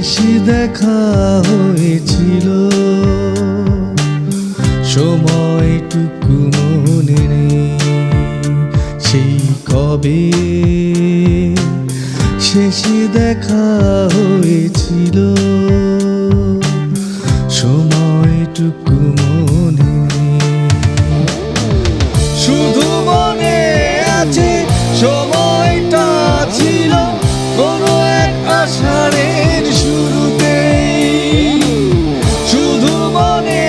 শেষ দেখা হয়েছিল, সময়টুকু মনে নেই সেই কবে শেষ দেখা হয়েছিল, সময়টুকু মনে নেই। শুধু মনে আছে সময়টা ছিল কোনো এক আষাঢ়ের শুরুতেই, শুধু মনে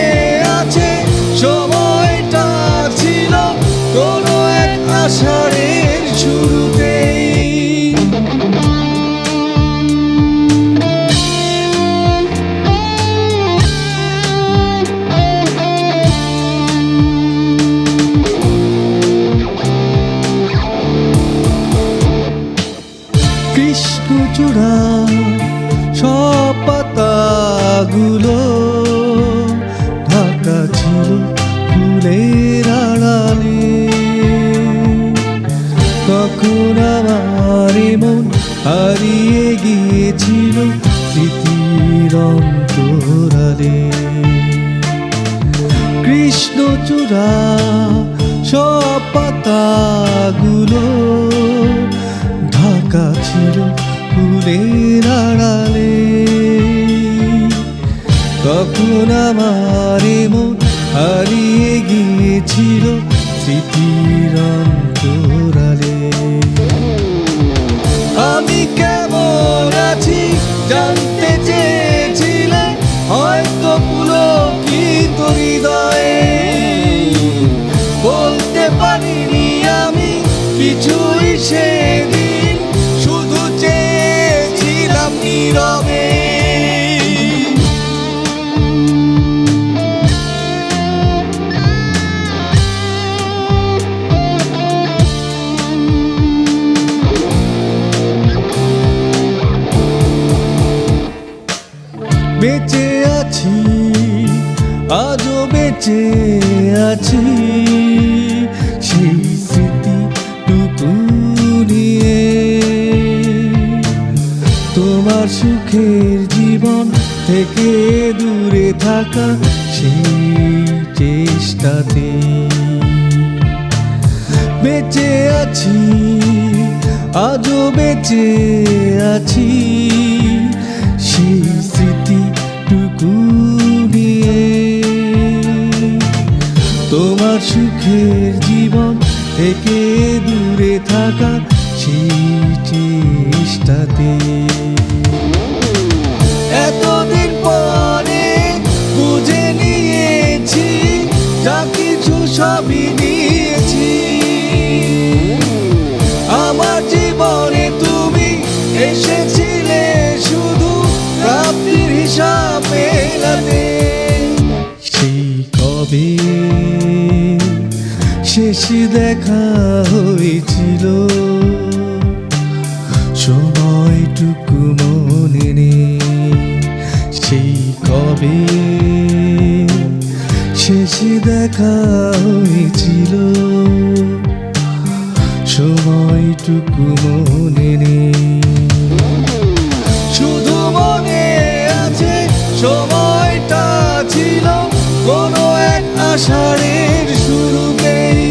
আছে সময়টা ছিল কোনো এক আষাঢ়ের শুরুতেই। কৃষ্ণচূড়া সব পাতাগুলো ঢাকা ছিল ফুলের আড়ালে, তখন আমার মন হারিয়ে গিয়েছিল স্মৃতির অন্তরালে। কৃষ্ণচূড়া সব পাতাগুলো ঢাকা ছিল ফুলের আড়ালে, তখন আমার মন হারিয়ে গিয়েছিল স্মৃতির অন্তরালে। আমি কেমন আছি জানতে চেয়েছিলে, হয়তো পুলকিত হৃদয়ে বলতে পারিনি আমি কিছুই সেদিন, শুধু চেয়েছিলাম নীরবে। বেঁচে আছি, আজও বেঁচে আছি সেই স্মৃতিটুকু নিয়ে, তোমার সুখের জীবন থেকে দূরে থাকা সেই চেষ্টাতে। বেঁচে আছি, আজও বেঁচে আছি সেই স্মৃতিটুকু নিয়ে, তোমার সুখের জীবন থেকে দূরে থাকা সেই চেষ্টাতে। এতদিন পরে বুঝে নিয়েছি যা কিছু সবই নিয়েছি, আমার জীবনে তুমি এসেছিলে শুধু প্রাপ্তির হিসাব মেলাতে। সেই কবে শেষ দেখা হয়েছিল, সময়টুকু মনে নেই সেই কবে শেষ দেখা হয়েছিল, সময়টুকু মনে নেই। শুধু মনে আছে সময়টা ছিল কোনো এক আষাঢ়ের শুরুতেই।